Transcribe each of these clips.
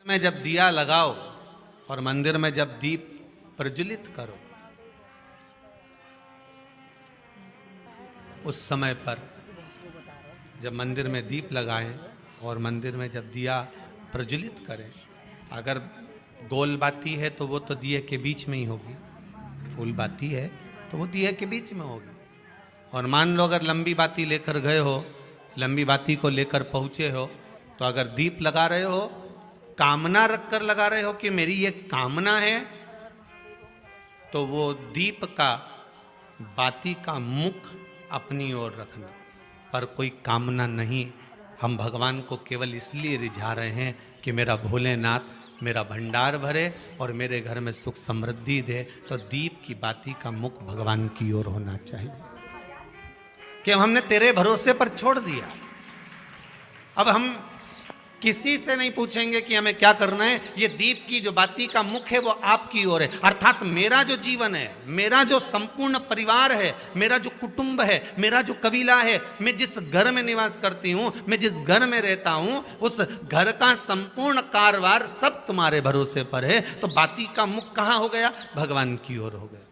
में जब दिया लगाओ और मंदिर में जब दीप प्रज्वलित करो, उस समय पर जब मंदिर में दीप लगाएं और मंदिर में जब दिया प्रज्वलित करें, अगर गोल बाती है तो वो तो दिए के बीच में ही होगी, फूल बाती है तो वो दिए के बीच में होगी। और मान लो अगर लंबी बाती लेकर गए हो, लंबी बाती को लेकर पहुंचे हो, तो अगर दीप लगा रहे हो, कामना रखकर लगा रहे हो कि मेरी ये कामना है, तो वो दीप का बाती का मुख अपनी ओर रखना, पर कोई कामना नहीं। हम भगवान को केवल इसलिए रिझा रहे हैं कि मेरा भोलेनाथ मेरा भंडार भरे और मेरे घर में सुख समृद्धि दे। तो दीप की बाती का मुख भगवान की ओर होना चाहिए कि हमने तेरे भरोसे पर छोड़ दिया। अब हम किसी से नहीं पूछेंगे कि हमें क्या करना है, ये दीप की जो बाती का मुख है वो आपकी ओर है। अर्थात मेरा जो जीवन है, मेरा जो संपूर्ण परिवार है, मेरा जो कुटुंब है, मेरा जो कबीला है, मैं जिस घर में निवास करती हूँ, मैं जिस घर में रहता हूँ, उस घर का संपूर्ण कारभार सब तुम्हारे भरोसे पर है। तो बाती का मुख कहाँ हो गया? भगवान की ओर हो गया।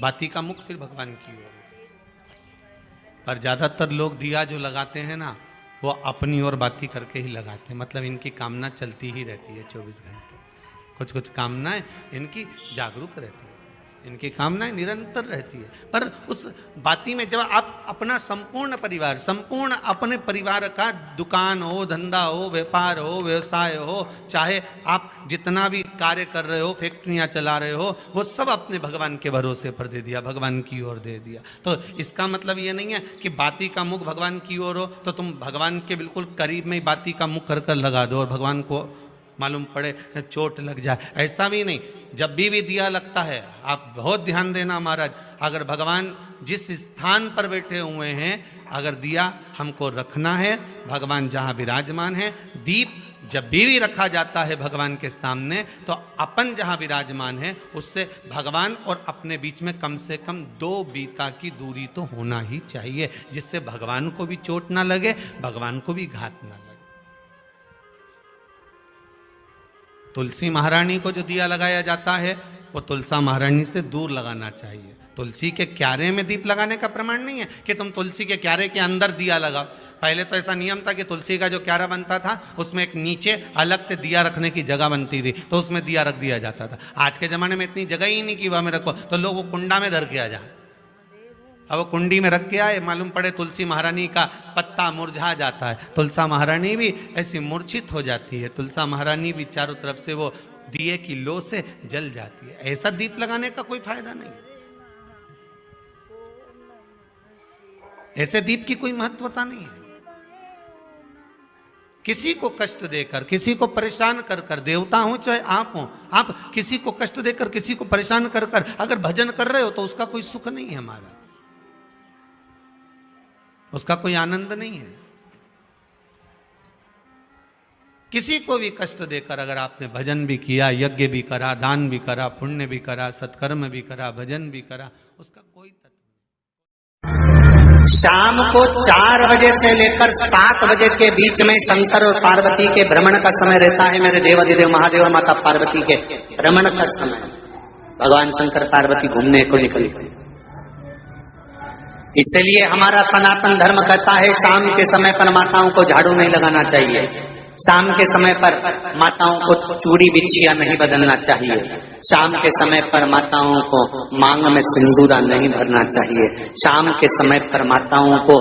बाती का मुख फिर भगवान की ओर। पर ज्यादातर लोग दिया जो लगाते हैं ना, वो अपनी ओर बाती करके ही लगाते हैं। मतलब इनकी कामना चलती ही रहती है 24 घंटे। कुछ कुछ कामनाएं इनकी जागरूक रहती है, इनकी कामनाएं निरंतर रहती है। पर उस बाती में जब आप अपना संपूर्ण परिवार, संपूर्ण अपने परिवार का दुकान हो, धंधा हो, व्यापार हो, व्यवसाय हो, चाहे आप जितना भी कार्य कर रहे हो, फैक्ट्रियां चला रहे हो, वो सब अपने भगवान के भरोसे पर दे दिया, भगवान की ओर दे दिया। तो इसका मतलब ये नहीं है कि बाती का मुख भगवान की ओर हो तो तुम भगवान के बिल्कुल करीब में ही बाती का मुख कर कर लगा दो और भगवान को मालूम पड़े चोट लग जाए, ऐसा भी नहीं। जब भी दिया लगता है, आप बहुत ध्यान देना महाराज, अगर भगवान जिस स्थान पर बैठे हुए हैं, अगर दिया हमको रखना है, भगवान जहाँ विराजमान है, दीप जब भी रखा जाता है भगवान के सामने, तो अपन जहाँ विराजमान है उससे भगवान और अपने बीच में कम से कम 2 बीता की दूरी तो होना ही चाहिए, जिससे भगवान को भी चोट ना लगे, भगवान को भी घात ना लगे। तुलसी महारानी को जो दिया लगाया जाता है वो तुलसा महारानी से दूर लगाना चाहिए। तुलसी के क्यारे में दीप लगाने का प्रमाण नहीं है कि तुम तुलसी के क्यारे के अंदर दिया लगाओ। पहले तो ऐसा नियम था कि तुलसी का जो क्यारा बनता था उसमें एक नीचे अलग से दिया रखने की जगह बनती थी, तो उसमें दिया रख दिया जाता था। आज के ज़माने में इतनी जगह ही नहीं कि वह में रखो, तो लोग वो कुंडा में धर के आ जाए। अब वो कुंडी में रख के आए, मालूम पड़े तुलसी महारानी का पत्ता मुरझा जाता है, तुलसा महारानी भी ऐसी मूर्छित हो जाती है, तुलसा महारानी भी चारों तरफ से वो दिए की लो से जल जाती है। ऐसा दीप लगाने का कोई फायदा नहीं, ऐसे दीप की कोई महत्वता नहीं है। किसी को कष्ट देकर, किसी को परेशान कर कर, देवता हो चाहे आप हो, आप किसी को कष्ट देकर, किसी को परेशान कर कर अगर भजन कर रहे हो तो उसका कोई सुख नहीं है हमारा, उसका कोई आनंद नहीं है। किसी को भी कष्ट देकर अगर आपने भजन भी किया, यज्ञ भी करा, दान भी करा, पुण्य भी करा, सत्कर्म भी करा, भजन भी करा, उसका कोई तत्व नहीं। शाम को 4 बजे से लेकर 7 बजे के बीच में शंकर और पार्वती के भ्रमण का समय रहता है। मेरे देवाधिदेव महादेव और माता पार्वती के भ्रमण का समय, भगवान शंकर पार्वती घूमने को निकले। इसलिए हमारा सनातन धर्म कहता है शाम के समय पर माताओं को झाड़ू नहीं लगाना चाहिए, शाम के समय पर माताओं को चूड़ी बिछिया नहीं बदलना चाहिए, शाम के समय पर माताओं को मांग में सिंदूरा नहीं भरना चाहिए, शाम के समय पर माताओं को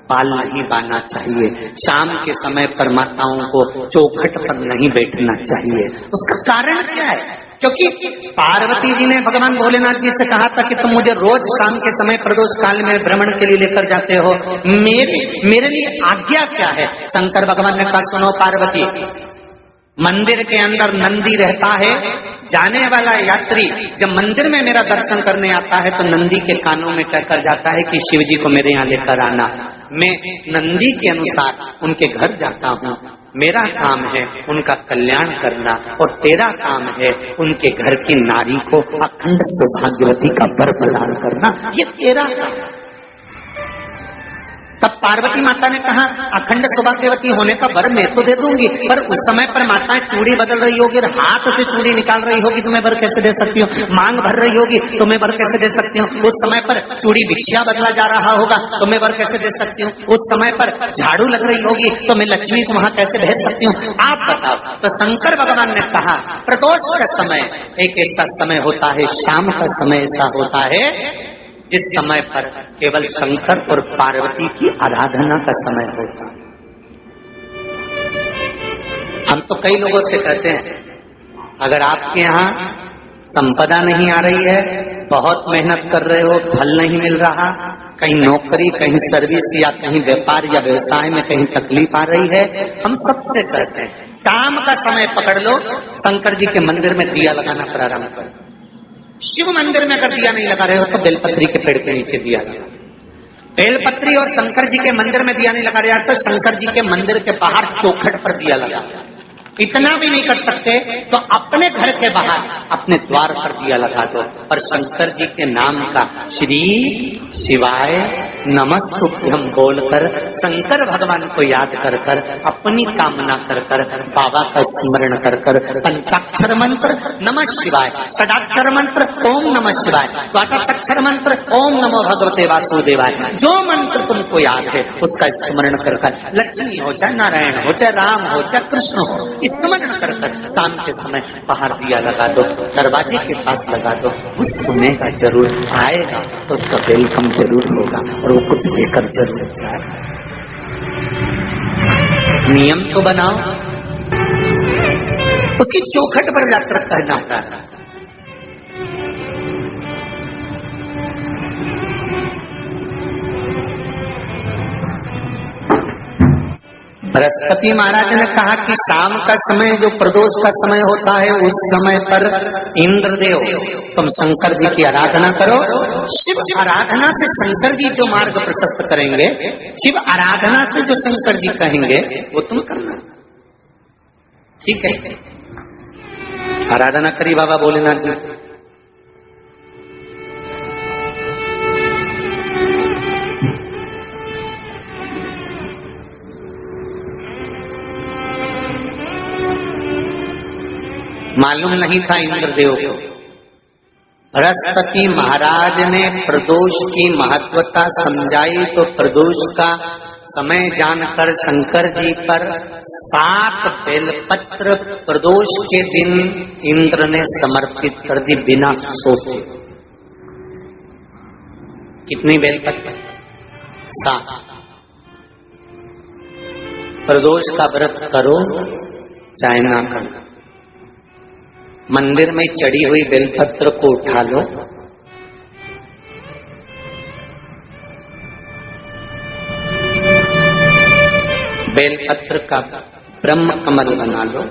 बाल नहीं बांधना चाहिए, शाम के समय पर माताओं को चौखट पर नहीं बैठना चाहिए। उसका कारण क्या है? क्योंकि पार्वती जी ने भगवान भोलेनाथ जी से कहा था कि तुम मुझे रोज शाम के समय प्रदोष काल में भ्रमण के लिए लेकर जाते हो, मेरे लिए आज्ञा क्या है? शंकर भगवान ने कहा सुनो पार्वती, मंदिर के अंदर नंदी रहता है, जाने वाला यात्री जब मंदिर में मेरा दर्शन करने आता है तो नंदी के कानों में कहकर जाता है कि शिव जी को मेरे यहाँ लेकर आना। मैं नंदी के अनुसार उनके घर जाता हूँ, मेरा काम है उनका कल्याण करना और तेरा काम है उनके घर की नारी को अखंड सौभाग्यवती का वर प्रदान करना, ये तेरा काम। तब पार्वती माता ने कहा अखंड सौभाग्यवती होने का वर मैं तो दे दूंगी, पर उस समय पर माताएं चूड़ी बदल रही होगी और हाथ से चूड़ी निकाल रही होगी तो मैं वर कैसे दे सकती हूँ, मांग भर रही होगी तो मैं वर कैसे दे सकती हूँ, उस समय पर चूड़ी बिछिया बदला जा रहा होगा तो मैं वर कैसे दे सकती हूँ, उस समय पर झाड़ू लग रही होगी तो मैं लक्ष्मी को वहां कैसे भेज सकती हूँ, आप बताओ। तो शंकर भगवान ने कहा प्रदोष का समय एक ऐसा समय होता है, शाम का समय ऐसा होता है जिस समय पर केवल शंकर और पार्वती की आराधना का समय होता है। हम तो कई लोगों से कहते हैं अगर आपके यहाँ संपदा नहीं आ रही है, बहुत मेहनत कर रहे हो, फल नहीं मिल रहा, कहीं नौकरी, कहीं सर्विस या कहीं व्यापार या व्यवसाय में कहीं तकलीफ आ रही है, हम सबसे कहते हैं शाम का समय पकड़ लो, शंकर जी के मंदिर में दिया लगाना प्रारंभ करो। शिव मंदिर में अगर दिया नहीं लगा रहे हो तो बेलपत्री के पेड़ के नीचे दिया लगा। बेलपत्री और शंकर जी के मंदिर में दिया नहीं लगा रहे तो शंकर जी के मंदिर के बाहर चौखट पर दिया लगा। इतना भी नहीं कर सकते तो अपने घर के बाहर अपने द्वार पर दिया लगा दो, पर शंकर जी के नाम का श्री शिवाय नमस्तुभ्यम बोलकर शंकर भगवान को याद कर कर अपनी कामना कर कर बाबा का स्मरण कर कर पंचाक्षर मंत्र नमः शिवाय, षडाक्षर मंत्र ओम नमः शिवाय, द्वादशाक्षर मंत्र ओम नमो भगवते वासुदेवाय, जो मंत्र तुमको याद है उसका स्मरण कर कर लक्ष्मी हो चाहे नारायण हो चाहे राम हो चाहे कृष्ण हो स्मरण कर कर शाम के समय बाहर दिया लगा दो, दरवाजे के पास लगा दो, कुछ सुनेगा जरूर, आएगा तो उसका वेलकम जरूर होगा और वो कुछ लेकर जरूर जाएगा। नियम तो बनाओ, उसकी चौखट पर जाकर कहना होता। बृहस्पति महाराज ने कहा कि शाम का समय जो प्रदोष का समय होता है उस समय पर इंद्रदेव तुम शंकर जी की आराधना करो। शिव आराधना से शंकर जी जो मार्ग प्रशस्त करेंगे, शिव आराधना से जो शंकर जी कहेंगे वो तुम करना, ठीक है। आराधना करी बाबा भोलेनाथ जी। मालूम नहीं था इंद्रदेव को। बृहस्पति महाराज ने प्रदोष की महत्वता समझाई तो प्रदोष का समय जानकर शंकर जी पर 7 बेलपत्र प्रदोष के दिन इंद्र ने समर्पित कर दी बिना सोचे। कितनी बेलपत्र? 7। प्रदोष का व्रत करो चाहे ना करो, मंदिर में चढ़ी हुई बेलपत्र को उठा लो, बेलपत्र का ब्रह्म कमल बना लो,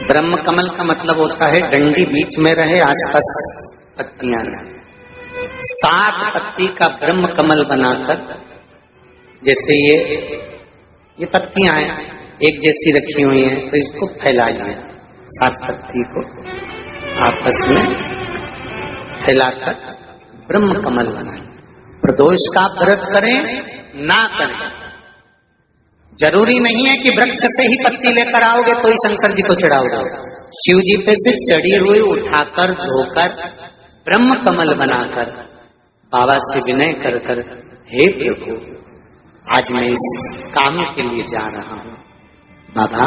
ब्रह्म कमल का मतलब होता है डंडी बीच में रहे, आसपास पत्तियां रहे। 7 पत्ती का ब्रह्म कमल बनाकर, जैसे ये पत्तियां हैं एक जैसी रखी हुई हैं तो इसको फैलाइए, 7 पत्ती को आपस में फैलाकर ब्रह्म कमल बनाए। प्रदोष का व्रत करें ना करें, जरूरी नहीं है कि वृक्ष से ही पत्ती लेकर आओगे तो ही शंकर जी को चढ़ाओगे। शिव जी पे से चढ़ी हुई उठाकर धोकर ब्रह्म कमल बनाकर बाबा से विनय कर कर, हे प्रभु आज मैं इस काम के लिए जा रहा हूं, बाबा